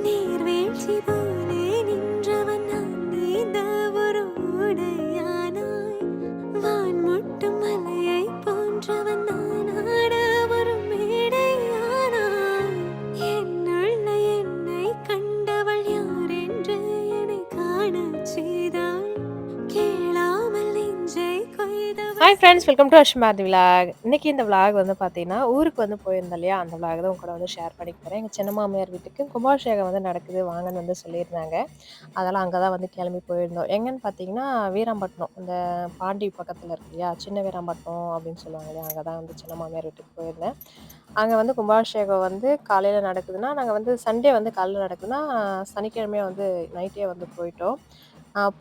நீர்வீழ்ச்சி போலே நின்றவன் நான் நீந்த ஒரு ஓடையானாய். வான்முட்டும் மலையை போன்றவன் நான் ஆட ஒரு மேடையானாய். என்னுள்ள என்னை கண்டவள் யார் என்று என்னை காணச் செய்தாள். கேளாமல் நெஞ்சை கொய்தவள். Hi friends, welcome to Ashmathi vlog. இன்னைக்கு இந்த விலாக் வந்து பார்த்தீங்கன்னா, ஊருக்கு வந்து போயிருந்தேன் இல்லையா, அந்த விலாக் தான் உங்க கூட வந்து ஷேர் பண்ணிக்க போகிறேன். எங்கள் சின்ன மாமியார் வீட்டுக்கு கும்பாபிஷேகம் வந்து நடக்குது வாங்கன்னு வந்து சொல்லியிருந்தாங்க. அதெல்லாம் அங்கே தான் வந்து கிளம்பி போயிருந்தோம். எங்கன்னு பார்த்தீங்கன்னா, வீராம்பட்டினம், இந்த பாண்டி பக்கத்தில் இருக்கு இல்லையா, சின்ன வீராம்பட்டினம் அப்படின்னு சொல்லுவாங்க இல்லையா, அங்கே தான் வந்து சின்ன மாமியார் வீட்டுக்கு போயிருந்தேன். அங்கே வந்து கும்பாபிஷேகம் வந்து காலையில் நடக்குதுன்னா, நாங்கள் வந்து சண்டே வந்து காலையில் நடக்குதுன்னா, சனிக்கிழமையே வந்து நைட்டே வந்து போயிட்டோம்.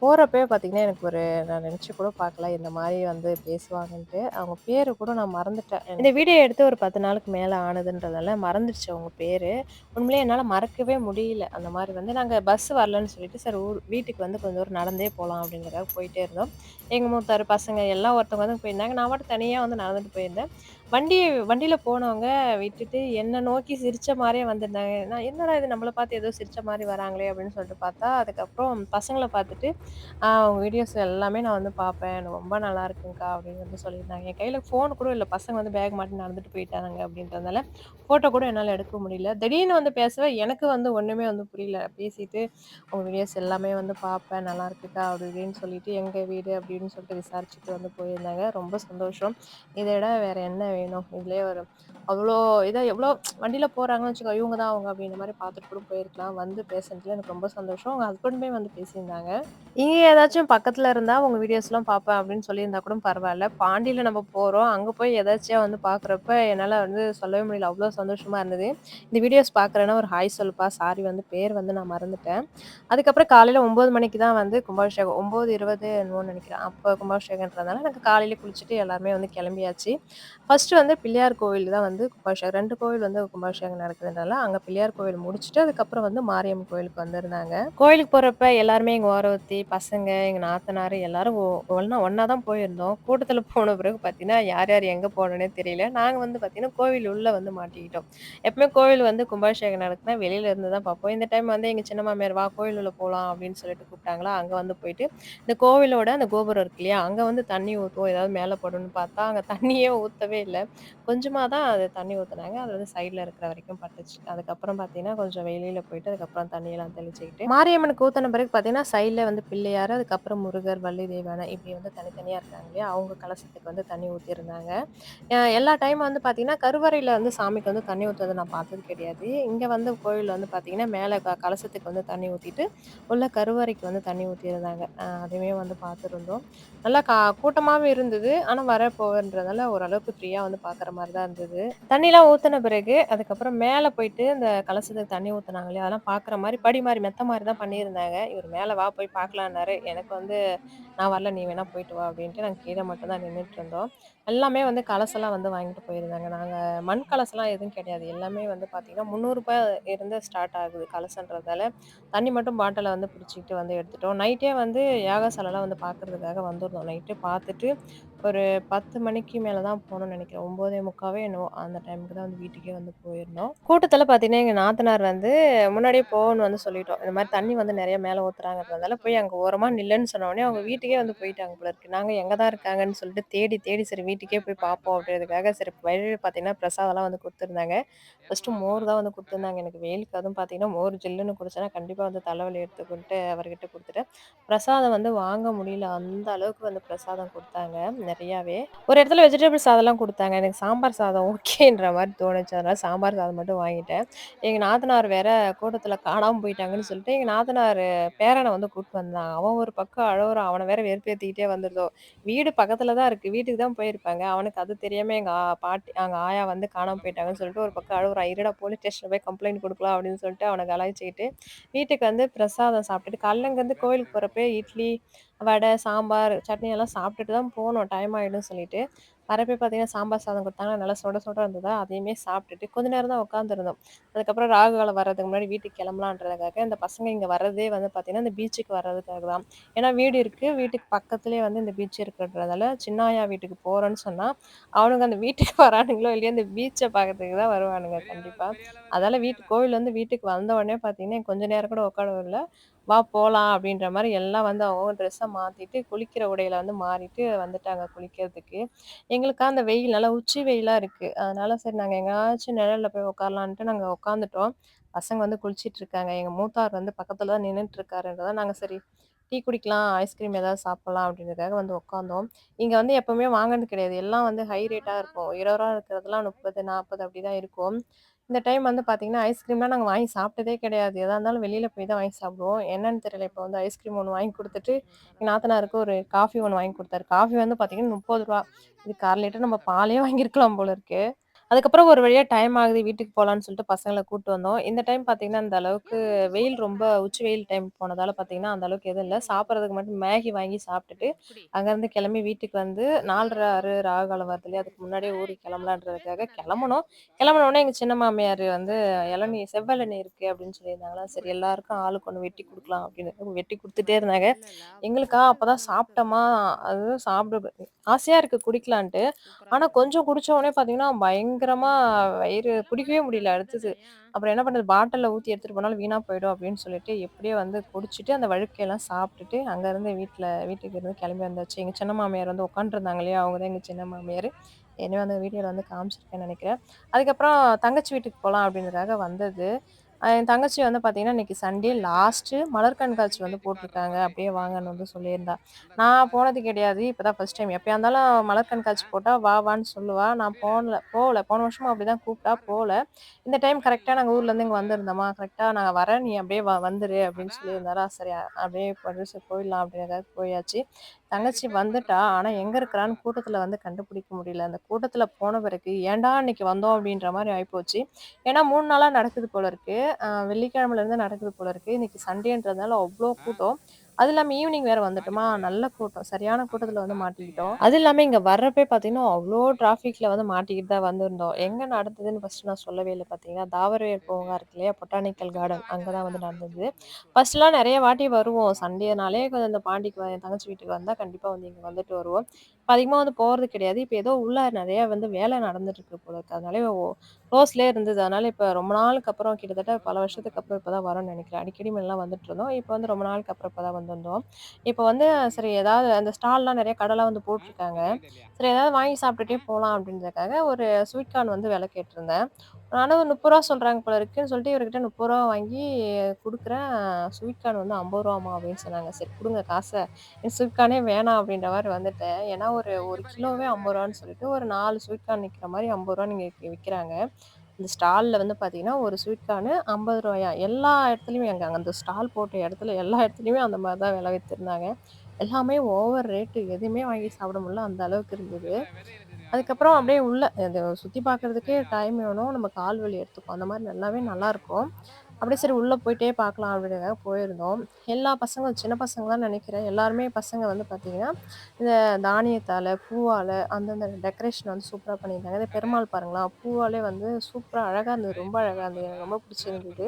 போறப்பயே பார்த்தீங்கன்னா, எனக்கு நான் நெனச்சு கூட பார்க்கல, இந்த மாரி வந்து பேசுவாங்கன்ட்டு. அவங்க பேரு கூட நான் மறந்துட்டேன். இந்த வீடியோ எடுத்து ஒரு 10 நாளுக்கு மேல ஆனதுன்றதால மறந்துருச்சு அவங்க பேரு. உண்மையிலேயே என்னால மறக்கவே முடியல. அந்த மாரி வந்து நாங்க பஸ் வரலன்னு சொல்லிட்டு, சரி வீட்டுக்கு வந்து கொஞ்சம் தூரம் நடந்தே போலாம் அப்படிங்கிறதுக்காக போயிட்டே இருந்தோம். எங்க மூத்தாரு பசங்க எல்லாம் ஒருத்தவங்க வந்து போயிருந்தாங்க. நான் பாட்டுக்கு தனியா வந்து நடந்துட்டு போயிருந்தேன். வண்டி வண்டியில போனவங்க விட்டுட்டு என்ன நோக்கி சிரிச்ச மாரியே வந்திருந்தாங்க. நான் என்னடா இது நம்மள பார்த்து ஏதோ சிரிச்ச மாரி வராங்களே அப்படின்னு சொல்லிட்டு பார்த்தா, அதுக்கப்புறம் பசங்கள பார்த்துட்டு, உங்க வீடியோஸ் எல்லாமே நான் வந்து பார்ப்பேன். ரொம்ப நல்லா இருக்குங்க்கா அப்படின்னு வந்து சொல்லியிருந்தாங்க. என் கையில ஃபோன் கூட இல்ல. பசங்க வந்து பேக் மாட்டி நடந்துட்டு போயிட்டானுங்க அப்படின்றதுனால, ஃபோட்டோ கூட என்னால எடுக்க முடியல. திடீர்னு வந்து பேசவே எனக்கு வந்து ஒண்ணுமே வந்து புரியல. பேசிட்டு, உங்க வீடியோஸ் எல்லாமே வந்து பார்ப்பேன். நல்லா இருக்குக்கா அப்படி இப்படின்னு சொல்லிட்டு, எங்க வீடு அப்படின்னு சொல்லிட்டு விசாரிச்சுட்டு வந்து போயிருந்தாங்க. ரொம்ப சந்தோஷம். இத விட வேற என்ன வேணும்? இதுலயே ஒரு அவ்ளோ எவ்ளோ வண்டியில போறாங்கன்னு வச்சுக்கோ, இவங்க தான் அவங்க அப்படின்ற மாரி பார்த்துட்டு கூட போயிருக்கலாம். வந்து பேசுனதுல எனக்கு ரொம்ப சந்தோஷம். உங்க ஹஸ்பண்டுமே வந்து பேசியிருந்தாங்க. இங்க ஏதாச்சும் பக்கத்துல இருந்தா உங்க வீடியோஸ்லாம் பார்ப்பேன் அப்படின்னு சொல்லியிருந்தா கூட பரவால்ல. பாண்டியில நம்ம போறோம். அங்க போய் எதார்ச்சியா வந்து பார்க்குறப்ப என்னால வந்து சொல்லவே முடியல. அவ்ளோ சந்தோஷமா இருந்தது. இந்த வீடியோஸ் பார்க்குறேன்னா ஒரு ஹாய் சொல்லுப்பா. சாரி வந்து பேர் வந்து நான் மறந்துட்டேன். அதுக்கப்புறம் காலையில 9 மணிக்கு தான் வந்து கும்பாபிஷேகம். 9:20 என்னமோன்னு நெனைக்கிறேன். அப்ப கும்பாபிஷேகம்ன்றதுனால நாங்க காலையில குளிச்சுட்டு எல்லாருமே வந்து கிளம்பியாச்சு. ஃபர்ஸ்ட்டு வந்து பிள்ளையார் கோவில் தான் வந்து கும்பாபிஷேகம். 2 கோவில் வந்து கும்பாபிஷேகம் நடக்குதுன்றனால, அங்க பிள்ளையார் கோவில் முடிச்சுட்டு, அதுக்கப்புறம் வந்து மாரியம்மன் கோயிலுக்கு வந்திருந்தாங்க. கோயிலுக்கு போறப்ப எல்லாருமே எங்க ஓரவத்தி, பசங்க, எங்க நாத்தனாரு எல்லாரும் ஒண்ணா ஒண்ணா தான் போயிருந்தோம். கூட்டத்துல போன பிறகு பார்த்தீங்கன்னா, யார் யார் எங்க போனோன்னே தெரியல. நாங்க வந்து பார்த்தீங்கன்னா, கோவில் உள்ள வந்து மாட்டிக்கிட்டோம். எப்பவுமே கோவில் வந்து கும்பாபிஷேகம் நடக்குதுன்னா, வெளியில இருந்து தான் பார்ப்போம். இந்த டைம் வந்து எங்க சின்ன மாமியார், "வா கோயில் உள்ள போலாம்" அப்படின்னு சொல்லிட்டு கூப்பிட்டாங்களா, அங்க வந்து போயிட்டு, இந்த கோவிலோட அந்த கோபுரம் இருக்கு இல்லையா, அங்க வந்து தண்ணி ஊத்துவோம், ஏதாவது மேல படும்ன்னு பார்த்தா, அங்க தண்ணியே ஊத்தவே இல்ல. கொஞ்சமா தான் அது தண்ணி ஊத்துனாங்க. அது வந்து சைடுல இருக்கிற வரைக்கும் பட்டுச்சு. அதுக்கப்புறம் பார்த்தீங்கன்னா, கொஞ்சம் வெளியில போயிட்டு, அதுக்கப்புறம் தண்ணியெல்லாம் தெளிச்சுக்கிட்டு, மாரியம்மனுக்கு ஊத்துன பிறகு பார்த்தீங்கன்னா, சைடுல வந்து பிள்ளையாரு, அதுக்கப்புறம் முருகர், வள்ளி தெய்வானை இப்படி வந்து தனித்தனியா இருக்காங்க இல்லையா, அவங்க கலசத்துக்கு வந்து தண்ணி ஊத்தியிருந்தாங்க. எல்லா டைம் வந்து பார்த்தீங்கன்னா, கருவறையில வந்து சாமிக்கு வந்து தண்ணி ஊத்துறத நான் பார்த்தது கிடையாது. இங்க வந்து கோயில்ல வந்து பார்த்தீங்கன்னா, மேல கலசத்துக்கு வந்து தண்ணி ஊத்திட்டு, உள்ள கருவறைக்கு வந்து தண்ணி ஊத்தியிருந்தாங்க. அதுவுமே வந்து பார்த்துருந்தோம். நல்லா கூட்டமாவே இருந்தது. ஆனா வர போகன்றதால ஓரளவுக்கு ஃப்ரீயா வந்து பார்க்குற மாரி தான் இருந்தது. தண்ணிலாம் ஊத்துன பிறகு, அதுக்கப்புறம் மேல போயிட்டு இந்த கலசத்துக்கு தண்ணி ஊத்துனாங்க இல்லையா, அதெல்லாம் பார்க்குற மாரி படி மாரி, மெத்த மாரி தான் பண்ணியிருந்தாங்க. இவரு மேல வா போய் பார்க்கலான்னாரு. எனக்கு வந்து நான் வரல நீ வேணா போயிட்டு வா அப்படின்ட்டு நாங்க கீழ மட்டும் தான் நின்னுட்டுருந்தோம். எல்லாமே வந்து கலசெல்லாம் வந்து வாங்கிட்டு போயிருந்தாங்க. நாங்க மண் கலசம்லாம் எதுவும் கிடையாது. எல்லாமே வந்து பார்த்தீங்கன்னா, ரூ. 300 இருந்து ஸ்டார்ட் ஆகுது கலசன்றதால, தண்ணி மட்டும் பாட்டில வந்து பிடிச்சுக்கிட்டு வந்து எடுத்துட்டோம். நைட்டே வந்து யாகசாலைலாம் வந்து பார்க்கறதுக்காக வந்திருந்தோம். நைட்டே பார்த்துட்டு, ஒரு 10 மணிக்கு மேல தான் போனோம்னு நெனைக்கிறேன். 9:45 என்னவோ அந்த டைமுக்கு தான் வந்து வீட்டுக்கே வந்து போயிருந்தோம். கூட்டத்தில பார்த்தீங்கன்னா, எங்க நாத்தனார் வந்து முன்னாடியே போன்னு வந்து சொல்லிட்டோம். இந்த மாரி தண்ணி வந்து நெறைய மேல ஊத்துறாங்கன்றதால, போய் அங்க ஓரமா நில்லுன்னு சொன்ன உடனே, அவங்க வீட்டுக்கே வந்து போயிட்டாங்க போல இருக்கு. நாங்க எங்க தான் இருக்காங்கன்னு சொல்லிட்டு தேடி, தேடி சரி வீட்டுக்கே போய் பார்ப்போம் அப்படின்றதுக்காக, சரி வழியில பார்த்தீங்கன்னா, பிரசாதம்லாம் வந்து குடுத்துருந்தாங்க. ஃபர்ஸ்ட்டு மோர் தான் வந்து குடுத்துருந்தாங்க. எனக்கு வெயிலுக்கு அதுவும் பார்த்தீங்கன்னா, மோர் ஜில்லுன்னு குடிச்சேன்னா கண்டிப்பா வந்து தலைவலி எடுத்துக்குன்ட்டு அவர்கிட்ட குடுத்துட்டேன். பிரசாதம் வந்து வாங்க முடியல. அந்த அளவுக்கு வந்து பிரசாதம் குடுத்தாங்க, நெறையாவே. ஒரு இடத்துல வெஜிடபிள் சாதம்லாம் குடுத்தாங்க. எனக்கு சாம்பார் சாதம் ஓகேன்ற மாரி தோணுச்சு. அதனால சாம்பார் சாதம் மட்டும் வாங்கிட்டேன். எங்க நாத்தனார் வேற கூட்டத்துல காணாம போயிட்டாங்கன்னு சொல்லிட்டு, எங்க நாத்தனாரு பேரன வந்து கூட்டு வந்தாங்க. அவன் ஒரு பக்கம் அழுவுறான். அவன வேற வெறுப்பேத்திக்கிட்டே வந்துருதோ! வீடு பக்கத்துல தான் இருக்கு. வீட்டுக்கு தான் போயிருப்பாங்க. அவனுக்கு அது தெரியாம எங்க பாட்டி அங்க ஆயா வந்து காணாம போயிட்டாங்கன்னு சொல்லிட்டு ஒரு பக்கம் அழுவுறான். இருடா போலீஸ் ஸ்டேஷன்ல போய் கம்ப்ளைண்ட் குடுக்கலாம் அப்படின்னு சொல்லிட்டு அவன கலாய்ச்சுக்கிட்டு, வீட்டுக்கு வந்து பிரசாதம் சாப்பிட்டுட்டு காலைல இங்கேருந்து கோயிலுக்கு போறப்பயே இட்லி, வடை, சாம்பார், சட்னி எல்லாம் சாப்பிட்டுட்டு தான் போனோம். டைம் ஆயிடும்னு சொல்லிட்டு. வரப்பயே பார்த்தீங்கன்னா, சாம்பார் சாதம் குடுத்தாங்க. நல்லா சுட சுட இருந்ததா, அதையுமே சாப்பிட்டுட்டு கொஞ்ச நேரம் தான் உட்காந்துருந்தோம். அதுக்கப்புறம் ராகு காலம் வர்றதுக்கு முன்னாடி வீட்டுக்கு கிளம்பலான்றதுக்காக, இந்த பசங்க இங்க வர்றதே வந்து பார்த்தீங்கன்னா, இந்த பீச்சுக்கு வர்றதுக்காக தான். ஏன்னா வீடு இருக்கு. வீட்டுக்கு பக்கத்திலேயே வந்து இந்த பீச் இருக்கிறதுனால, சின்னாயா வீட்டுக்கு போறோன்னு சொன்னா, அவனுங்க அந்த வீட்டுக்கு வரானுங்களோ இல்லையோ, இந்த பீச்ச பார்க்கறதுக்கு தான் வருவானுங்க கண்டிப்பா. அதால கோவில்லேருந்து வீட்டுக்கு வந்த உடனே பார்த்தீங்கன்னா, கொஞ்ச நேரம் கூட உட்கார விடல. "வா போலாம்" அப்படின்ற மாரி எல்லாம் வந்து அவங்கவங்க ட்ரெஸ்ஸ மாத்திட்டு, குளிக்கிற உடையில வந்து மாறிட்டு வந்துட்டாங்க குளிக்கிறதுக்கு. எங்களுக்கா அந்த வெயில் நல்லா உச்சி வெயிலா இருக்கு. அதனால சரி நாங்க எங்கேயாச்சும் நிழல்ல போய் உட்காரலான்ட்டு நாங்க உட்காந்துட்டோம். பசங்க வந்து குளிச்சிட்டு இருக்காங்க. எங்க மூத்தார் வந்து பக்கத்துல தான் நின்னுட்டு இருக்காருன்றதால, நாங்க சரி டீ குடிக்கலாம், ஐஸ்கிரீம் ஏதாவது சாப்பிடலாம் அப்படின்றதுக்காக வந்து உட்காந்தோம். இங்க வந்து எப்பவுமே வாங்குனது கிடையாது. எல்லாம் வந்து ஹை ரேட்டா இருக்கும். ரூ. 20 இருக்கிறதெல்லாம் 30, 40 அப்படிதான் இருக்கும். இந்த டைம் வந்து பார்த்தீங்கன்னா, ஐஸ்கிரீம்லாம் நாங்க வாங்கி சாப்பிட்டதே கிடையாது. எதா இருந்தாலும் வெளியில போய் தான் வாங்கி சாப்பிடுவோம். என்னன்னு தெரியல, இப்போ வந்து ஐஸ்கிரீம் ஒண்ணு வாங்கி குடுத்துட்டு, எங்க நாத்தனாருக்கு ஒரு காஃபி ஒண்ணு வாங்கி குடுத்தாரு. காஃபி வந்து பார்த்தீங்கன்னா ரூ. 30. இதுக்கு 1/2 லிட்டர் நம்ம பாலே வாங்கியிருக்கலாம் போல இருக்கு. அதுக்கப்புறம் ஒரு வழியா டைம் ஆகுது வீட்டுக்கு போலான்னு சொல்லிட்டு பசங்கள கூட்டு வந்தோம். இந்த டைம் பார்த்தீங்கன்னா, அந்த அளவுக்கு வெயில் ரொம்ப உச்சி வெயில் டைம் போனதால பார்த்தீங்கன்னா, அந்த அளவுக்கு எதுவும் இல்ல. சாப்பிடுறதுக்கு மட்டும் மேகி வாங்கி சாப்பிட்டுட்டு, அங்கருந்து கிளம்பி வீட்டுக்கு வந்து 4:30, 6 ராகு காலம் வருது இல்லையா? அதுக்கு முன்னாடியே ஊருக்கு கிளம்பலான்றதுக்காக கிளம்புனோம். கிளம்புன உடனே எங்க சின்ன மாமியார் வந்து செவ்வெளநீர் இருக்கு அப்படின்னு சொல்லியிருந்தாங்களா, சரி எல்லாருக்கும் ஆளுக்கு ஒண்ணு வெட்டி குடுக்கலாம் அப்படின்னு வெட்டி குடுத்துட்டே இருந்தாங்க. எங்களுக்கா அப்பதான் சாப்பிட்டோமா, அதுவும் சாப்பிட ஆசையா இருக்கு குடிக்கலான்ட்டு. ஆனா கொஞ்சம் குடிச்ச உடனே பார்த்தீங்கன்னா, பயங்கரமா வயிறு பிடிக்கவே முடியல அடுத்தது. அப்புறம் என்ன பண்றது, பாட்டில்ல ஊத்தி எடுத்துட்டு போனாலும் வீணா போயிடும் அப்படின்னு சொல்லிட்டு, எப்படியோ வந்து குடிச்சிட்டு, அந்த வழுக்கையெல்லாம் சாப்பிட்டுட்டு, அங்கருந்து வீட்டுக்கு இருந்து கிளம்பி வந்தாச்சு. எங்க சின்ன மாமியார் வந்து உட்காந்துருந்தாங்க இல்லையா, அவங்க தான் எங்க சின்ன மாமியாரு. ஏற்கனவே அந்த வீடியோல வந்து காமிச்சிருக்கேன்னு நெனைக்கிறேன். அதுக்கப்புறம் தங்கச்சி வீட்டுக்கு போலாம் அப்படின்றதுக்காக வந்தது. என் தங்கச்சி வந்து பார்த்தீங்கன்னா, இன்னைக்கு சண்டே லாஸ்ட்டு மலர் கண்காட்சி வந்து போட்டுருக்காங்க. அப்படியே வாங்கன்னு வந்து சொல்லியிருந்தா. நான் போனது கிடையாது. இப்ப தான் ஃபர்ஸ்ட் டைம். எப்பயா இருந்தாலும் மலர் கண்காட்சி போட்டா வா வான்னு சொல்லுவா. நான் போல. போன வருஷமும் அப்படிதான் கூப்பிட்டா போல. இந்த டைம் கரெக்ட்டா நாங்க ஊர்லேருந்து இங்க வந்திருந்தோமா, கரெக்ட்டா நான் வரேன் நீ அப்படியே வந்துரு அப்படின்னு சொல்லியிருந்தாரா, சரி அப்படியே சரி போயிடலாம் அப்படின்றதுக்காக போயாச்சு. தங்கச்சி வந்துட்டா. ஆனா எங்க இருக்கிறான்னு கூட்டத்துல வந்து கண்டுபிடிக்க முடியல. அந்த கூட்டத்துல போன பிறகு ஏன்டா அன்னைக்கு வந்தோம் அப்படின்ற மாரி ஆயிப்போச்சு. ஏன்னா 3 நாளா நடக்குது போல இருக்கு. வெள்ளிக்கிழமையிலேருந்து நடக்குது போல இருக்கு. இன்னைக்கு சண்டேன்றதுனால அவ்ளோ கூட்டம். அது இல்லாம ஈவினிங் வேற வந்துட்டோமா, நல்ல கூட்டம். சரியான கூட்டத்துல வந்து மாட்டிக்கிட்டோம். அது இல்லாம இங்க வர்றப்பயே பார்த்தீங்கன்னா, அவ்ளோ டிராஃபிக்ல வந்து மாட்டிக்கிட்டு தான் வந்திருந்தோம். எங்க நடந்ததுன்னு ஃபர்ஸ்ட் நான் சொல்லவே இல்ல பார்த்தீங்கன்னா, தாவரவியல் பூங்கா இருக்கு இல்லையா? பொட்டானிக்கல் கார்டன் அங்க தான் வந்து நடந்தது. ஃபர்ஸ்ட்லாம் நெறைய வாட்டி வருவோம். சண்டேனாலே கொஞ்சம் இந்த பாண்டிக்கு என் தங்கச்சி வீட்டுக்கு வந்தா கண்டிப்பா வந்து இங்க வந்துட்டு வருவோம். இப்ப அதிகமா வந்து போறது கிடையாது. இப்ப ஏதோ உள்ள நெறைய வந்து வேலை நடந்துட்டு இருக்கு போல இருக்கு. அதனால க்ளோஸ்லயே இருந்தது. அதனால இப்ப ரொம்ப நாளுக்கு அப்புறம் கிட்டத்தட்ட பல வருஷத்துக்கு அப்புறம் இப்ப தான் வரோம்னு நெனைக்கிறேன். அடிக்கடி முன்னலாம் வந்துட்டு இருந்தோம். இப்ப வந்து ரொம்ப நாளுக்கு அப்புறம் இப்ப தான் வந்திருந்தோம். இப்ப வந்து சரி ஏதாவது அந்த ஸ்டால்லாம் நெறைய கடைலாம் வந்து போட்டுருக்காங்க. சரி ஏதாவது வாங்கி சாப்பிட்டுட்டே போலாம் அப்படின்றதுக்காக ஒரு ஸ்வீட் கார்ன் வந்து விலை கேட்டிருந்தேன். நானும் ரூ. 30 சொல்றாங்க போல இருக்குன்னு சொல்லிட்டு இவர்கிட்ட ரூ. 30 வாங்கி குடுக்குறேன். ஸ்வீட் கார்ன் வந்து ரூ. 50 அப்படின்னு சொன்னாங்க. சரி குடுங்க காச. எனக்கு ஸ்வீட் கார்னே வேணாம் அப்படின்ற மாரி வந்துட்டேன். ஏன்னா ஒரு 1 கிலோவே ரூ. 50 சொல்லிட்டு ஒரு 4 ஸ்வீட் கார்ன் விக்கிற மாரி ரூ. 50 நீங்க விக்கிறாங்க. இந்த ஸ்டால்ல வந்து பார்த்தீங்கன்னா, ஒரு ஸ்வீட் கார்னு ரூ. 50 எல்லா இடத்துலயுமே அங்க அந்த ஸ்டால் போட்ட இடத்துல எல்லா இடத்துலயுமே அந்த மாரி தான் விலை வித்துருந்தாங்க. எல்லாமே ஓவர் ரேட்டு. எதுவுமே வாங்கி சாப்பிட முடியல. அந்த அளவுக்கு இருந்தது. அதுக்கப்புறம் அப்படியே உள்ள அத சுத்தி பார்க்கறதுக்கே டைம் வேணும். நம்ம கால் வலி எடுத்துக்கும். அந்த மாரி நல்லாவே நல்லாருக்கும். அப்படியே சரி உள்ள போயிட்டே பார்க்கலாம் அப்படின்றதுக்காக போயிருந்தோம். எல்லா பசங்களும் சின்ன பசங்க தான் நெனைக்கிறேன். எல்லாருமே பசங்க வந்து பார்த்தீங்கன்னா, இந்த தானியத்தால, பூவால அந்தந்த டெக்கரேஷன் வந்து சூப்பரா பண்ணியிருந்தாங்க. இந்த பெருமாள் பாருங்களேன், பூவாலே வந்து சூப்பரா அழகா இருந்தது. ரொம்ப அழகா இருந்தது. எனக்கு ரொம்ப பிடிச்சிருந்தது.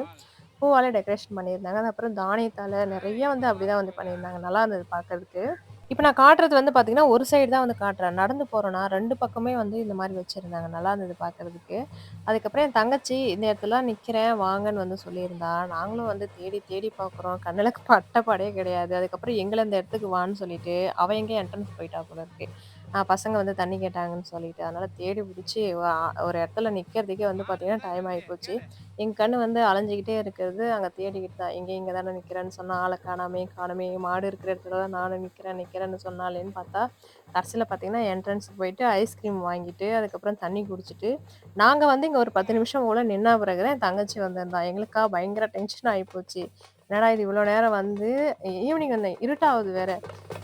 பூவாலே டெக்கரேஷன் பண்ணியிருந்தாங்க. அது அப்புறம் தானியத்தால நெறைய வந்து அப்படிதான் வந்து பண்ணியிருந்தாங்க. நல்லா இருந்தது பார்க்கறதுக்கு. இப்ப நான் காட்டுறது வந்து பார்த்தீங்கன்னா, ஒரு சைடு தான் வந்து காட்டுறேன். நடந்து போறோம்னா 2 பக்கமே வந்து இந்த மாரி வச்சிருந்தாங்க. நல்லா இருந்தது பார்க்கறதுக்கு. அதுக்கப்புறம் என் தங்கச்சி இந்த இடத்துலலாம் நிக்கிறேன் வாங்கன்னு வந்து சொல்லியிருந்தா. நாங்களும் வந்து தேடி தேடி பார்க்குறோம். கண்ணுல பட்ட பாடே கிடையாது. அதுக்கப்புறம் எங்கள இந்த இடத்துக்கு வான்னு சொல்லிட்டு, அவ எங்கேயோ என்ட்ரன்ஸ் போயிட்டா போல இருக்கு. பசங்க வந்து தண்ணி கேட்டாங்கன்னு சொல்லிட்டு. அதனால தேடி புடிச்சு ஒரு இடத்துல நிக்கிறதுக்கே வந்து பார்த்தீங்கன்னா, டைம் ஆயிப்போச்சு. என் கண்ணு வந்து அலைஞ்சுகிட்டே இருக்கிறது. அங்க தேடிக்கிட்டு தான். இங்க தானே நிக்கிறேன்னு சொன்னா, ஆள காணோமே காணோமே மாடு இருக்கிற இடத்துல தான் நானும் நிக்கிறேன்னு சொன்னாளேன்னு பார்த்தா, கடைசில பார்த்தீங்கன்னா, என்ட்ரன்ஸ்க்கு போயிட்டு ஐஸ்கிரீம் வாங்கிட்டு, அதுக்கப்புறம் தண்ணி குடிச்சிட்டு, நாங்க வந்து இங்க ஒரு 10 நிமிஷம் போல நின்ன பிறகு தான் என் தங்கச்சி வந்திருந்தா. எங்களுக்கா பயங்கர டென்ஷன் ஆயிப்போச்சு. என்னடா இது இவ்வளோ நேரம் வந்து ஈவினிங் வந்தேன். இருட்டாவுது வேற.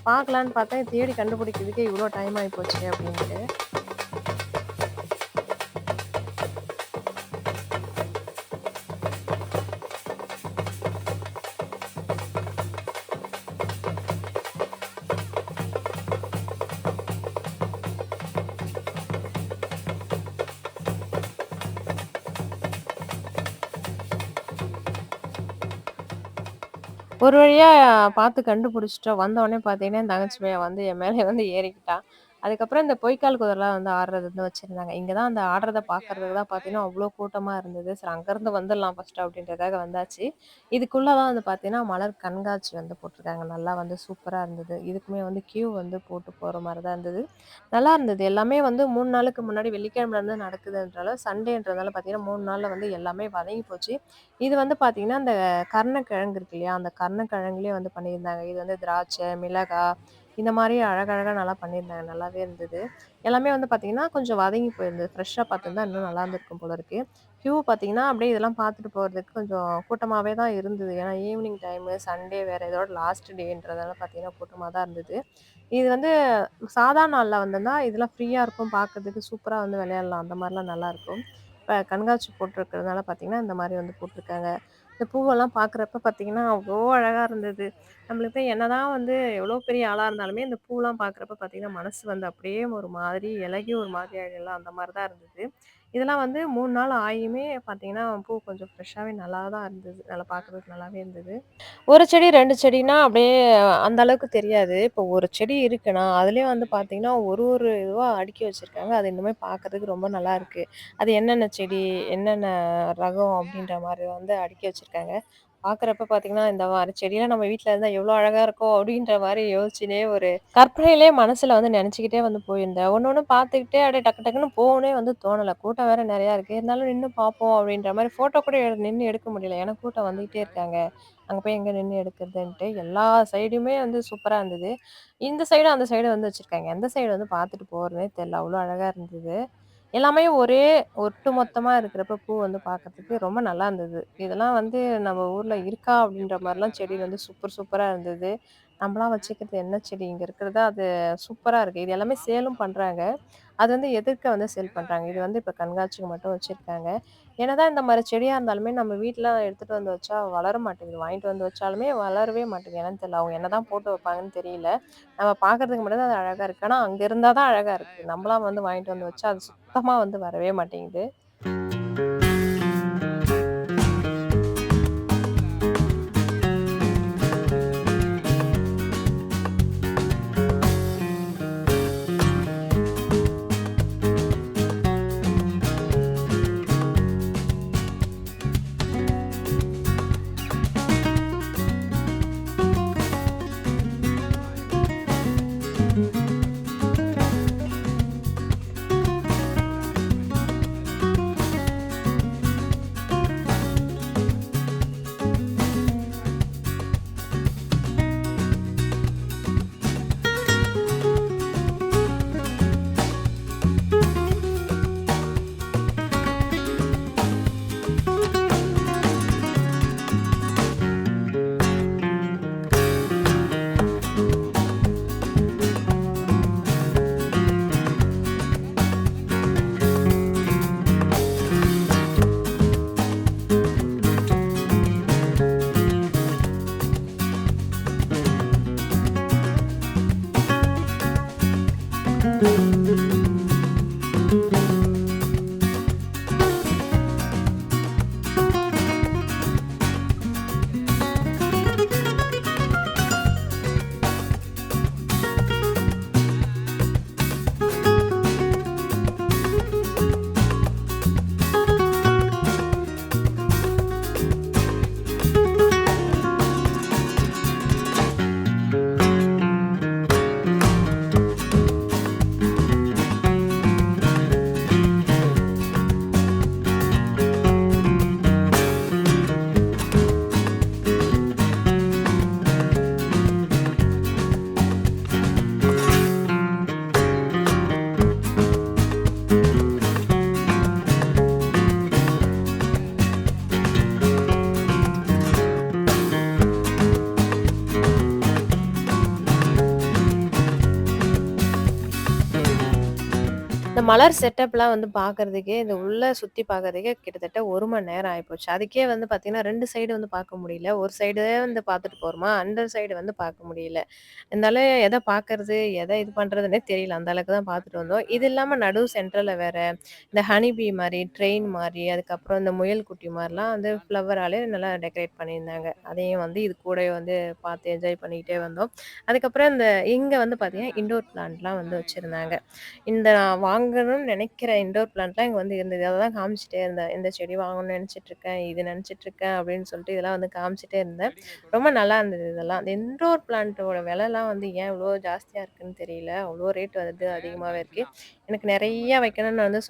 பார்க்கலான்னு பார்த்தேன், தேடி கண்டுபிடிக்கிறதுக்கே இவ்வளோ டைம் ஆயிப்போச்சே அப்படின்ட்டு. ஒரு வழியா பார்த்து கண்டுபிடிச்சுட்டோம். வந்தோனே பார்த்தீங்கன்னா, என் தங்கச்சி பையன் வந்து என் மேல வந்து ஏறிக்கிட்டான். அதுக்கப்புறம் இந்த பொய்க்கால் குதிரைலாம் வந்து ஆடுறது வந்து வச்சிருந்தாங்க. இங்க தான் அந்த ஆடுறத பார்க்கறதுக்கு தான் பார்த்தீங்கன்னா, அவ்ளோ கூட்டமா இருந்தது. சரி அங்கருந்து வந்துடலாம் ஃபர்ஸ்ட்டு அப்படின்றதுக்காக வந்தாச்சு. இதுக்குள்ள தான் வந்து பார்த்தீங்கன்னா, மலர் கண்காட்சி வந்து போட்டிருக்காங்க. நல்லா வந்து சூப்பரா இருந்தது. இதுக்குமே வந்து கியூ வந்து போட்டு போற மாரி தான் இருந்தது. நல்லா இருந்தது. எல்லாமே வந்து 3 நாளுக்கு முன்னாடி வெள்ளிக்கிழமைலருந்து நடக்குதுன்றனால, சண்டேன்றதால பார்த்தீங்கன்னா, 3 நாள்ல வந்து எல்லாமே வதங்கி போச்சு. இது வந்து பார்த்தீங்கன்னா, அந்த கருணக்கிழங்கு இருக்கு இல்லையா? அந்த கருணக்கிழங்குலயே வந்து பண்ணியிருந்தாங்க. இது வந்து திராட்சை, மிளகா இந்த மாரி அழகழகா நல்லா பண்ணியிருந்தாங்க. நல்லாவே இருந்தது. எல்லாமே வந்து பார்த்தீங்கன்னா, கொஞ்சம் வதங்கி போயிருந்தது. ஃப்ரெஷ்ஷா பார்த்துருந்தா இன்னும் நல்லா இருந்திருக்கும் போல இருக்கு. கியூ பார்த்தீங்கன்னா, அப்படியே இதெல்லாம் பார்த்துட்டு போறதுக்கு கொஞ்சம் கூட்டமாவே தான் இருந்தது. ஏன்னா ஈவினிங் டைமு, சண்டே வேற இதோட லாஸ்ட் டேன்றதால பார்த்தீங்கன்னா, கூட்டமா தான் இருந்தது. இது வந்து சாதா நாள்ல வந்திருந்தா, இதெல்லாம் ஃப்ரீயா இருக்கும். பார்க்கறதுக்கு சூப்பரா வந்து விளையாடலாம். அந்த மாரிலாம் நல்லாருக்கும். இப்ப கண்காட்சி போட்டிருக்கிறதுனால பார்த்தீங்கன்னா, இந்த மாரி வந்து போட்டிருக்காங்க. இந்த பூவெல்லாம் பார்க்குறப்ப பார்த்தீங்கன்னா, அவ்ளோ அழகா இருந்தது. நம்மளுக்கு என்னதான் வந்து எவ்வளோ பெரிய ஆளா இருந்தாலுமே, இந்த பூலாம் பார்க்குறப்ப பார்த்தீங்கன்னா, மனசு வந்து அப்படியே ஒரு மாதிரி இளகி ஒரு மாதிரி ஆயிடும்ல, அந்த மாரி தான் இருந்தது. இதெல்லாம் வந்து 3 நாள் ஆகியுமே பார்த்தீங்கன்னா, பூ கொஞ்சம் ஃப்ரெஷ்ஷாவே நல்லா தான் இருந்தது. நல்லா பார்க்குறதுக்கு நல்லாவே இருந்தது. ஒரு செடி 2 செடினா அப்படியே அந்த அளவுக்கு தெரியாது. இப்போ ஒரு செடி இருக்குன்னா, அதிலயே வந்து பார்த்தீங்கன்னா, ஒரு இதுவா அடுக்கி வச்சிருக்காங்க. அது இன்னுமே பார்க்கறதுக்கு ரொம்ப நல்லாயிருக்கு. அது என்னென்ன செடி, என்னென்ன ரகம் அப்படின்ற மாரி வந்து அடுக்கி வச்சிருக்காங்க. பார்க்குறப்ப பார்த்தீங்கன்னா, இந்த மாரி செடிலாம் நம்ம வீட்ல இருந்தா எவ்வளோ அழகா இருக்கும் அப்படின்ற மாரி யோசிச்சுனே ஒரு கற்பனையிலேயே மனசுல வந்து நெனச்சுக்கிட்டே வந்து போயிருந்தேன். ஒண்ணு ஒண்ணு பார்த்துக்கிட்டே அப்படியே டக்கு டக்குன்னு போகவே வந்து தோணல. கூட்டம் வேற நெறையா இருக்கு. இருந்தாலும் நின்னு பார்ப்போம் அப்படின்ற மாரி ஃபோட்டோ கூட நின்னு எடுக்க முடியல. ஏன்னா கூட்டம் வந்துகிட்டே இருக்காங்க. அங்க போய் எங்க நின்னு எடுக்கிறதுன்ட்டு, எல்லா சைடுமே வந்து சூப்பரா இருந்தது. இந்த சைடு, அந்த சைடு வந்து வச்சிருக்காங்க. எந்த சைடு வந்து பார்த்துட்டு போறதுன்னே தெரியல. அவ்ளோ அழகா இருந்தது. எல்லாமே ஒரே ஒட்டு மொத்தமா இருக்கிறப்ப பூ வந்து பார்க்கறதுக்கு ரொம்ப நல்லா இருந்தது. இதெல்லாம் வந்து நம்ம ஊர்ல இருக்கா? அப்படின்ற மாரிலாம் செடி வந்து சூப்பர் சூப்பரா இருந்தது. நம்மலாம் வச்சுக்கிறது என்ன செடி? இங்க இருக்கிறது அது சூப்பரா இருக்கு. இது எல்லாமே சேலும் பண்றாங்க. அது வந்து எதிர்க்க வந்து சேல் பண்றாங்க. இது வந்து இப்ப கண்காட்சிக்கு மட்டும் வச்சிருக்காங்க. என்னதான் இந்த மாரி செடியா இருந்தாலுமே நம்ம வீட்ல எடுத்துட்டு வந்து வச்சா வளர மாட்டேங்குது. வாங்கிட்டு வந்து வச்சாலுமே வளரவே மாட்டேங்குது. என்னன்னு தெரியல. அவங்க என்னதான் போட்டு வைப்பாங்கன்னு தெரியல. நம்ம பார்க்கறதுக்கு மட்டும் தான் அது அழகா இருக்கு. ஆனா அங்க இருந்தா தான் அழகா இருக்கு. நம்மளா வந்து வாங்கிட்டு வந்து வச்சா அது சுத்தமா வந்து வரவே மாட்டேங்குது. இந்த மலர் செட்டப்லாம் வந்து பார்க்கறதுக்கே, இந்த உள்ள சுத்தி பார்க்கறதுக்கே கிட்டத்தட்ட 1 மணி நேரம் ஆயிப்போச்சு. அதுக்கே வந்து பார்த்தீங்கன்னா, 2 சைடு வந்து பார்க்க முடியல. ஒரு சைடு வந்து பார்த்துட்டு போறோமா, அந்த சைடு வந்து பார்க்க முடியல. இருந்தாலும் எத பார்க்கறது, எத இது பண்றதுன்னே தெரியல. அந்த அளவுக்கு தான் பார்த்துட்டு வந்தோம். இது இல்லாம நடு சென்டர்ல வேற இந்த ஹனி பீ மாரி, ட்ரெயின் மாரி, அதுக்கப்புறம் இந்த முயல் குட்டி மாரிலாம் வந்து ஃப்ளவராலே நல்லா டெக்கரேட் பண்ணியிருந்தாங்க. அதையும் வந்து இது கூடவே வந்து பார்த்து என்ஜாய் பண்ணிக்கிட்டே வந்தோம். அதுக்கப்புறம் இந்த இங்க வந்து பார்த்தீங்கன்னா, இன்டோர் பிளான்ட்லாம் வந்து வச்சிருந்தாங்க. இந்த நான் வாங்கணும்னு நெனைக்கிற இன்டோர் பிளான்ட்லாம் இங்க வந்து இருந்தது. அததான் காமிச்சுட்டே இருந்தேன். இந்த செடி வாங்கணும்னு நெனச்சுட்டுருக்கேன், இது நெனச்சுட்டுருக்கேன் அப்படின்னு சொல்லிட்டு இதெல்லாம் வந்து காமிச்சுட்டே இருந்தேன். ரொம்ப நல்லா இருந்தது இதெல்லாம். இந்த இன்டோர் பிளான்ட்டோட விலைலாம் வந்து ஏன் இவ்ளோ ஜாஸ்தியா இருக்குன்னு தெரியல. அவ்ளோ ரேட் வந்து அதிகமாவே இருக்கு. எனக்கு நெறைய வைக்கணும்னு வந்து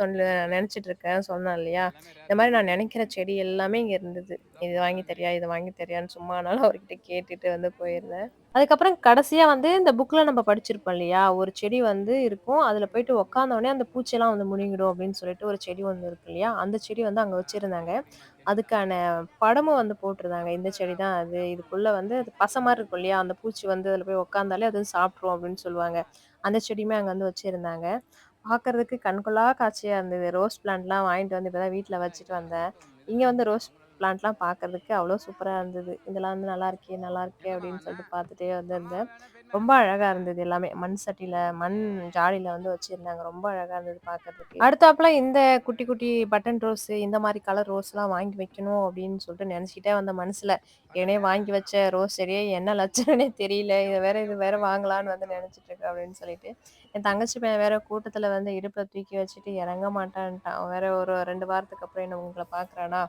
நெனச்சுட்டு இருக்கேன் சொன்னேன் இல்லையா? இந்த மாரி நான் நெனைக்கிற செடி எல்லாமே இங்க இருந்தது. "இது வாங்கி தரியா? இது வாங்கி தரியான்னு?" சும்மானாலும் அவர்கிட்ட கேட்டுட்டு வந்து போயிருந்தேன். அதுக்கப்புறம் கடைசியா வந்து இந்த புக்ல நம்ம படிச்சிருப்போம் இல்லையா? ஒரு செடி வந்து இருக்கும். அதுல போயிட்டு உட்காந்தோனே அந்த பூச்சிலாம் வந்து முழுங்கிடும் அப்படின்னு சொல்லிட்டு ஒரு செடி ஒண்ணு இருக்கு இல்லையா? அந்த செடி வந்து அங்க வச்சிருந்தாங்க. அதுக்கான படமும் வந்து போட்டிருந்தாங்க. இந்த செடி தான் அது. இதுக்குள்ள வந்து அது பச மாரி இருக்கும் இல்லையா? அந்த பூச்சி வந்து அதுல போய் உட்காந்தாலே அது சாப்ட்டுரும் அப்படின்னு சொல்லுவாங்க. அந்த செடியுமே அங்க வந்து வச்சிருந்தாங்க. பார்க்கறதுக்கு கண்கொள்ளா காட்சியா இருந்தது. ரோஸ் பிளான்ட்லாம் வாங்கிட்டு வந்து இப்ப தான் வீட்ல வச்சுட்டு வந்தேன். இங்க வந்து ரோஸ் பிளான்ட்லாம் பார்க்கறதுக்கு அவ்ளோ சூப்பரா இருந்தது. இதெல்லாம் வந்து நல்லாருக்கே, நல்லாருக்கே அப்படின்னு சொல்லிட்டு பார்த்துட்டே வந்திருந்தேன். ரொம்ப அழகா இருந்தது எல்லாமே. மண் சட்டியில, மண் ஜாடியில வந்து வச்சிருந்தாங்க. ரொம்ப அழகா இருந்தது பார்க்கறதுக்கு. அடுத்தாப்புல இந்த குட்டி, குட்டி பட்டன் ரோஸு இந்த மாரி கலர் ரோஸ்லாம் வாங்கி வைக்கணும் அப்படின்னு சொல்லிட்டு நெனச்சுக்கிட்டே வந்தேன் மனசுல. ஏற்கனவே வாங்கி வச்ச ரோஸ் செடியே என்ன லட்சணம்னே தெரியல. இது வேற வாங்கலான்னு வந்து நெனச்சுட்டு இருக்கேன் அப்படின்னு சொல்லிட்டு. என் தங்கச்சி பையன் வேற கூட்டத்துல வந்து இடுப்புல தூக்கி வச்சுட்டு இறங்க மாட்டான்ட்டான். அவன் வேற ஒரு 2 வாரத்துக்கு அப்புறம் என்ன உங்கள பார்க்குறானா,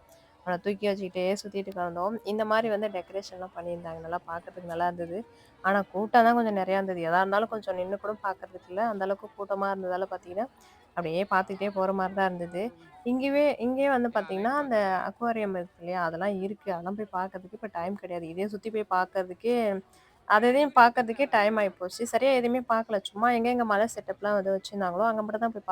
அவன தூக்கி வச்சுக்கிட்டே சுத்திட்டு கிடந்தோம். இந்த மாரி வந்து டெக்கரேஷன்லாம் பண்ணியிருந்தாங்க. நல்லா பார்க்கறதுக்கு நல்லா இருந்தது. ஆனா கூட்டம் தான் கொஞ்சம் நெறையா இருந்தது. எதா இருந்தாலும் கொஞ்சம் நின்னு கூட பார்க்கறதுக்கு இல்ல. அந்த அளவுக்கு கூட்டமா இருந்ததால பார்த்தீங்கன்னா, அப்படியே பார்த்துக்கிட்டே போற மாரி தான் இருந்தது. இங்கேயே வந்து பார்த்தீங்கன்னா, அந்த அக்வாரியம் இருக்கு இல்லையா? அதெல்லாம் இருக்கு. அதெல்லாம் போய் பார்க்கறதுக்கு இப்ப டைம் கிடையாது. இதே சுத்தி போய் பார்க்கறதுக்கே அது இதையும் பார்க்கறதுக்கே டைம் ஆயிப்போச்சு. சரியா எதுவுமே பார்க்கல. சும்மா எங்கெங்க மலை செட்டப்லாம் வந்து வச்சிருந்தாங்களோ, அங்க மட்டும் தான் போய்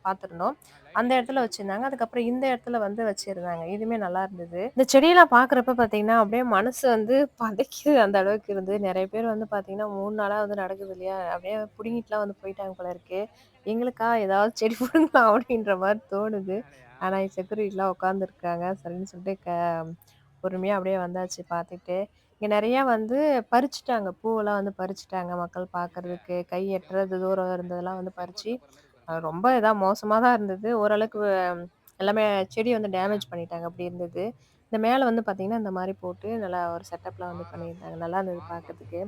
பார்த்துருந்தோம். அந்த இடத்துல வச்சிருந்தாங்க. அதுக்கப்புறம் இந்த இடத்துல வந்து வச்சிருந்தாங்க. இதுவுமே நல்லா இருந்தது. இந்த செடியெல்லாம் பார்க்குறப்ப பார்த்தீங்கன்னா, அப்படியே மனசு வந்து பதைக்குது அந்த அளவுக்கு இருந்தது. நெறைய பேர் வந்து பார்த்தீங்கன்னா, 3 நாளா வந்து நடக்குது இல்லையா? அப்படியே புடுங்கிட்டுலாம் வந்து போயிட்டாங்க போல இருக்கு. எங்களுக்கா ஏதாவது செடி புடுங்கலாம் அப்படின்ற மாரி தோணுது. ஆனா செக்யூரிட்டிலாம் உட்காந்துருக்காங்க. சரின்னு சொல்லிட்டு பொறுமையா அப்படியே வந்தாச்சு பார்த்துட்டு. இங்க நெறையா வந்து பறிச்சுட்டாங்க. பூவெல்லாம் வந்து பறிச்சுட்டாங்க. மக்கள் பார்க்கறதுக்கு. கை எட்டுறது தூரம் இருந்ததெல்லாம் வந்து பறிச்சு, ரொம்ப இதா மோசமா தான் இருந்தது. ஓரளவுக்கு எல்லாமே செடிய வந்து டேமேஜ் பண்ணிட்டாங்க. அப்படி இருந்தது. இந்த மேல வந்து பார்த்தீங்கன்னா, இந்த மாரி போட்டு நல்லா ஒரு செட்டப்லாம் வந்து பண்ணியிருந்தாங்க. நல்லா இருந்தது பார்க்கறதுக்கு.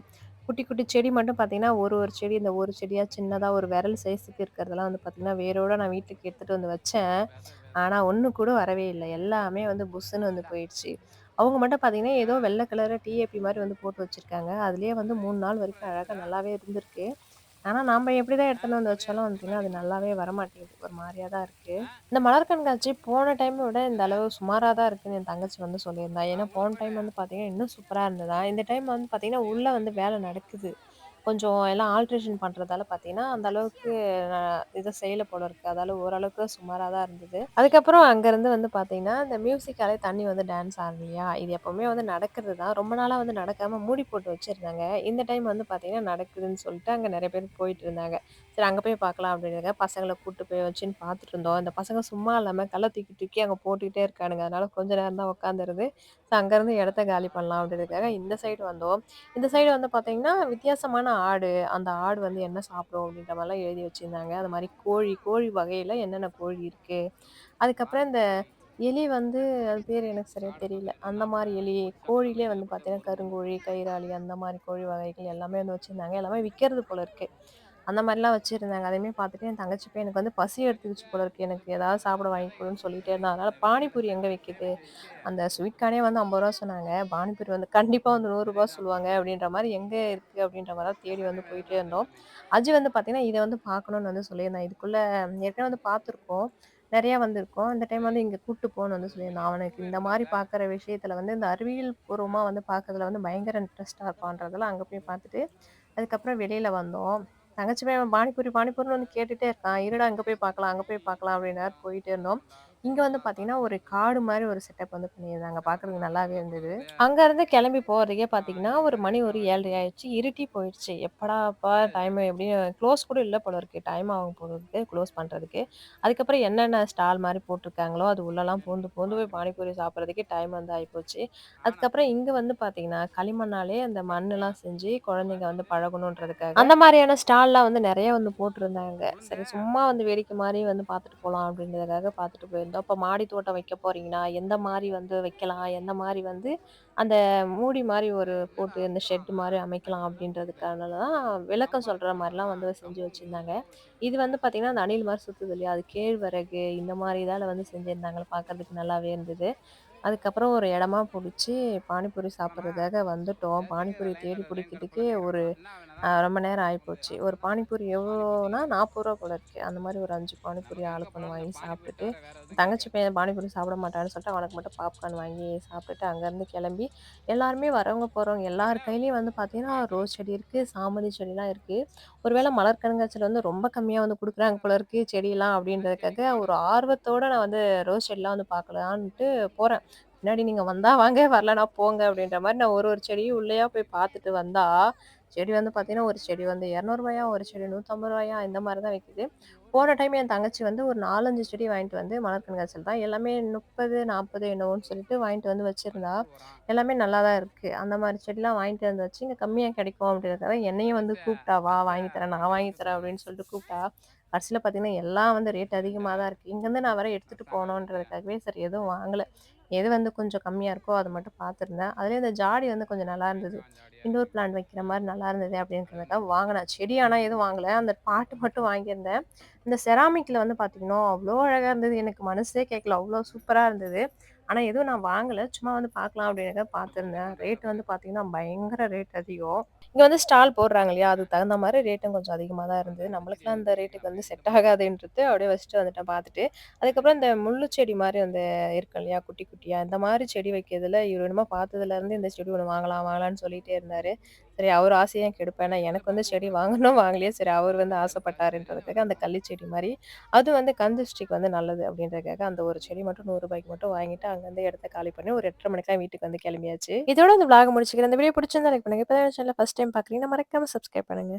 குட்டி, குட்டி செடி மட்டும் பார்த்தீங்கன்னா, ஒரு செடி இந்த ஒரு செடியா சின்னதா ஒரு விரல் சைஸுக்கு இருக்கிறதெல்லாம் வந்து பார்த்தீங்கன்னா, வேரோட நான் வீட்டுக்கு எடுத்துட்டு வந்து வச்சேன். ஆனா, ஒண்ணு கூட வரவே இல்ல. எல்லாமே வந்து புஸ்ஸுன்னு வந்து போயிடுச்சு. அவங்க மட்டும் பார்த்தீங்கன்னா, ஏதோ வெள்ள கலர்ல டிஏபி மாரி வந்து போட்டு வச்சிருக்காங்க. அதிலேயே வந்து 3 நாள் வரைக்கும் அழகா நல்லாவே இருந்திருக்கு. ஆனா, நாம எப்படிதான் எடுத்துன்னு வந்து வச்சாலும் பார்த்தீங்கன்னா, அது நல்லாவே வரமாட்டேங்குது. ஒரு மாரியா தான் இருக்கு. இந்த மலர் கண்காட்சி போன டைம விட இந்த அளவு சுமாரா தான் இருக்குன்னு என் தங்கச்சி வந்து சொல்லியிருந்தா. ஏன்னா, போன டைம் வந்து பார்த்தீங்கன்னா, இன்னும் சூப்பரா இருந்ததாம். இந்த டைம் வந்து பார்த்தீங்கன்னா, உள்ள வந்து வேலை நடக்குது. கொஞ்சம் எல்லாம் ஆல்ட்ரேஷன் பண்றதால பார்த்தீங்கன்னா, அந்த அளவுக்கு அ இது செய்யல போல இருக்கு. அதால ஓரளவுக்கு சுமாரா தான் இருந்தது. அதுக்கப்புறம் அங்கருந்து வந்து பார்த்தீங்கன்னா, இந்த மியூசிக்காலே தண்ணி வந்து டான்ஸ் ஆடும் இல்லையா? இது எப்பவுமே வந்து நடக்கிறது தான். ரொம்ப நாளா வந்து நடக்காம மூடி போட்டு வச்சிருந்தாங்க. இந்த டைம் வந்து பார்த்தீங்கன்னா, நடக்குதுன்னு சொல்லிட்டு அங்க நெறைய பேர் போயிட்டு இருந்தாங்க. சரி அங்க போய் பார்க்கலாம் அப்படின்றதுக்காக பசங்கள கூட்டு போய் வச்சுன்னு பார்த்துட்டு இருந்தோம். இந்த பசங்க சும்மா இல்லாம கல்ல தூக்கி தூக்கி அங்க போட்டுக்கிட்டே இருக்கானுங்க. அதனால கொஞ்ச நேரம் தான் உட்காந்துருந்து. ஸோ அங்கருந்து இடத்த காலி பண்ணலாம் அப்படின்றதுக்காக இந்த சைடு வந்தோம். இந்த சைடு வந்து பார்த்தீங்கன்னா, வித்தியாசமான ஆடு. அந்த ஆடு வந்து என்ன சாப்பிடும் அப்படின்ற மாரிலாம் எழுதி வச்சிருந்தாங்க. அது மாரி கோழி வகையில என்னென்ன கோழி இருக்கு. அதுக்கப்புறம் இந்த எலி வந்து அது பேரு எனக்கு சரியா தெரியல. அந்த மாரி எலி, கோழியிலே வந்து பார்த்தீங்கன்னா, கருங்கோழி, கயிறாலி அந்த மாரி கோழி வகைகள் எல்லாமே வந்து வச்சிருந்தாங்க. எல்லாமே விக்கிறது போல இருக்கு. அந்த மாரிலாம் வச்சிருந்தாங்க. அதையுமே பார்த்துட்டு என் தங்கச்சி பையன் எனக்கு வந்து பசி எடுத்துக்கிச்சு போல இருக்கு. எனக்கு ஏதாவது சாப்பிட வாங்கி குடுன்னு சொல்லிட்டே இருந்தான். அதனால பானிபூரி எங்க விக்கிது? அந்த ஸ்வீட் கார்னே வந்து ரூ. 50 சொன்னாங்க. பானிபூரி வந்து கண்டிப்பா வந்து ரூ. 100 சொல்லுவாங்க அப்படின்ற மாரி எங்க இருக்கு அப்படின்ற மாரி தான் தேடி வந்து போயிட்டே இருந்தோம். அஜி வந்து பார்த்தீங்கன்னா, இத வந்து பார்க்கணும்னு வந்து சொல்லியிருந்தான். இதுக்குள்ள ஏற்கனவே வந்து பார்த்துருக்கோம். நெறையா வந்திருக்கோம். இந்த டைம் வந்து இங்க கூட்டு போன்னு வந்து சொல்லியிருந்தான். அவனுக்கு இந்த மாரி பார்க்குற விஷயத்துல வந்து இந்த அறிவியல் பூர்வமா வந்து பார்க்கறதுல வந்து பயங்கர இன்ட்ரெஸ்ட்டா இருப்பான்றதால அங்க போய் பார்த்துட்டு, அதுக்கப்புறம் வெளியில வந்தோம். தங்கச்சி பையன் பானிபூரின்னு வந்து கேட்டுட்டே இருக்கான். இருடா அங்க போய் பார்க்கலாம், அங்க போய் பார்க்கலாம் அப்படின்னாரு போயிட்டே இருந்தோம். இங்க வந்து பார்த்தீங்கன்னா, ஒரு காடு மாரி ஒரு செட்டப் வந்து பண்ணியிருந்தாங்க. பார்க்கறதுக்கு நல்லாவே இருந்தது. அதே அங்கருந்து கிளம்பி போறதுக்கே பார்த்தீங்கன்னா, ஒரு மணி ஒரு அதான் 7:30 ஆயிடுச்சு. இருட்டி போயிடுச்சு. எப்படாப்பா சரி, டைம் சரி. எப்படியும் க்ளோஸ் கூட இல்ல போல இருக்கு. டைம் ஆகும் போல இருக்கு க்ளோஸ் பண்றதுக்கு. அதுக்கப்புறம் என்னென்ன ஸ்டால் மாரி போட்டுருக்காங்களோ, அது உள்ளலாம் பூந்து பூந்து போய் பானிபூரி சாப்பிடுறதுக்கே டைம் வந்து ஆயிப்போச்சு. ஆனா அதுக்கப்புறம் இங்க வந்து பார்த்தீங்கன்னா, களிமண்ணாலே அந்த மண்ணுலாம் செஞ்சு குழந்தைங்க வந்து வந்து பழகணுன்றதுக்காக, அந்த மாரியான ஸ்டால்லாம் வந்து நெறைய வந்து போட்டிருந்தாங்க. இவங்க சரி சும்மா வந்து வேடிக்கை மாரி வந்து பார்த்துட்டு போலாம் அப்படின்றதுக்காக பார்த்துட்டு போயிருந்தோம். அப்ப மாடி தோட்டம் வைக்க போறீங்கன்னா, எந்த மாரி வந்து வைக்கலாம்? எந்த மாரி வந்து அந்த மூடி மாரி ஒரு இல்லடா போட்டு இந்த ஷெட் அப்புறம் மாரி நான் அமைக்கலாம் ஆக்சுவலா வந்து அப்படின்றதுக்கான தான் விளக்கம் கம்பெனி சொல்ற மாரிலாம் போனோமா, வந்து செஞ்சு கம்பெனி வச்சிருந்தாங்க. மூலியமா ஒரு இது ஷெட்டு வந்து பார்த்தீங்கன்னா, அந்த அணில் மாரி சுத்துது இல்லையா? அது கேழ்வரகு இந்த மாரி இதால வந்து செஞ்சிருந்தாங்க. பார்க்கறதுக்கு நல்லாவே இருந்தது. அதுக்கப்புறம் ஒரு இடமா புடிச்சு பானிபூரி போனோமா, சாப்பிடுறதுக்காக வந்துட்டோம். சரியா பானிபூரி தேடி லைன்ல லைன்ல புடிக்கிறதுக்கே குழந்தைங்க ஒரு கிடப்பான். என்ன வேணும் ரொம்ப நேரம் பானிபூரி ஆயிப்போச்சு. ஒரு வாங்கணும். பானிபூரி எவ்வளோனா பானிபூரி ரூ. 40 போல இருக்கு. அந்த மாரி ஒரு 5 பானிபூரி நமக்கு எங்க ஆளுக்கு ஒண்ணு போனாலும் வாங்கி இந்த பானிபூரி சாப்பிட்டுட்டு, தவிர வேற எதுவும் தங்கச்சி கிடைக்காது. பையன் பானிபூரி சாப்பிட மாட்டான்னு சொல்லிட்டு, அவனுக்கு மட்டும் பாப்கார்ன் வாங்கி சாப்பிட்டுட்டு, அங்கேருந்து கிளம்பி எல்லாருமே வரவங்க, போறவங்க எல்லார் ஏன்னா கையிலயும் வந்து பார்த்தீங்கன்னா, பாக்குறேன். ரோஸ் செடி இருக்கு, சாமந்தி செடிலாம் இருக்கு. ஒருவேள மலர் கண்காட்சியில வந்து ரொம்ப கம்மியா வந்து குடுக்குறாங்க போல இருக்கு செடிலாம் அடிக்கடி அப்படின்றதுக்காக, ஒரு காணோம். ஆர்வத்தோட நான் வந்து ரோஸ் செடிலாம் வந்து பார்க்கலான்ட்டு போறேன். பின்னாடி நீங்க வந்தா வாங்க, வரலனா போங்க அப்படின்ற மாரி நான் ஒரு ஒரு செடியும் உள்ளேயா போய் பார்த்துட்டு வந்தா, செடி வந்து பார்த்தீங்கன்னா, ஒரு செடி வந்து ரூ. 200 ஒரு செடி ரூ. 150 இந்த மாரி தான் விக்குது. போன டைம் என் தங்கச்சி வந்து ஒரு 4, 5 செடி வாங்கிட்டு வந்து மலர் கண்காட்சியில தான் எல்லாமே 30, 40 என்னவோன்னு சொல்லிட்டு வாங்கிட்டு வந்து வச்சிருந்தா. வச்சுட்டு போறான். எல்லாமே நல்லா தான் இருக்கு. அந்த மாரி செடிலாம் வாங்கிட்டு வந்து வச்சு, இங்க கம்மியா கிடைக்கும் அப்படின்றதுக்காக என்னையும் வந்து பச்சை கூப்பிட்டா, "வா பச்சை வாங்கி தரேன், நான் வாங்கி பட்டாசு தரேன்" போடுறது. அப்படின்னு சொல்லிட்டு கூப்பிட்டா. கடைசியில பார்த்தீங்கன்னா, எல்லாம் வந்து ரேட் அதிகமா லைட்டா தான் இருக்கு. இங்கருந்து நான் வேற எடுத்துட்டு மசாலா போட்டு போணுன்றதுக்காகவே சரி எதுவும் வாங்கல. எது வந்து கொஞ்சம் கம்மியா இருக்கோ அத மட்டும் பார்த்துருந்தேன். அதுலயும் இந்த ஜாடி வந்து கொஞ்சம் நல்லா இருந்தது. தேங்காய் ஜாடியா இண்டோர் பிளான்ட் வைக்கிற மாரி நல்லா இருந்தது அதுன்னு அப்படின்றதுக்காக வாங்குனேன். செடி ஆனா எதுவும் வாங்கல. அந்த பாட்டு மட்டும் வாங்கியிருந்தேன். இந்த செராமிக்ல வந்து பார்த்தீங்கன்னா, அவ்ளோ அழகா இருந்தது. எனக்கு மனசே கேட்கல. அவ்ளோ சூப்பரா இருந்தது. ஆனா எதுவும் நான் வாங்கல. சும்மா வந்து பார்க்கலாம் அப்படின்றதுக்காக பார்த்துருந்தேன். ரேட் வந்து பார்த்தீங்கன்னா, பயங்கர ரேட் அதிகம். இங்க வந்து ஸ்டால் போடுறாங்க இல்லையா? அதுக்கு தகுந்த மாரி ரேட்டும் கொஞ்சம் அதிகமா தான் இருந்தது. அதான் நம்மளுக்குலாம் ரீசன் அந்த ரேட்டுக்கு வந்து கேட்கலாமே இந்த செட் பக்கம். ஆகாதுன்றது அப்படியே வச்சுட்டு வந்துட்டேன் பார்த்துட்டு. அதுக்கப்புறம் இந்த முள்ளு செடி மாரி அந்த இருக்கும் இல்லையா? குட்டி குட்டியா, இந்த மாரி செடி வைக்கிறதுல இவரு என்னமோ பார்த்ததுலேருந்து இந்த செடி ஒண்ணு வாங்கலாம் வாங்கலாம்ன்னு சொல்லிட்டே இருந்தாரு. சரி அவர் ஆசைய ஏன் கெடுப்பேன். ஏன்னா வந்து எனக்கு வந்து பார்க்க செடி கூடாது. வாங்கணும் வாங்கலையோ சரி அவர் வந்து எடுத்தாச்சு ஆசைப்பட்டாருன்றதுக்காக வந்து அந்த கள்ளி பார்க்கணும். செடி மாரி, அது வந்து கண் திருஷ்டிக்கு வந்து நல்லது அப்படின்றதுக்காக அந்த ஒரு செடி மட்டும் ரூ. 100க்கு மட்டும் வாங்கிட்டு அங்கருந்து இடத்த காலி பண்ணி ஒரு 8:30 மணிக்கெல்லாம் வீட்டுக்கு வந்து கிளம்பியாச்சு. இதோட இந்த விளாக முடிச்சுக்கிறேன். இந்த வீடியோ பிடிச்சிருந்தா லைக் பண்ணுங்க. இப்ப தான் சேனல ஃபர்ஸ்ட் டைம் பார்க்குறீங்கன்னா மறக்காம சப்ஸ்கிரைப் பண்ணுங்க.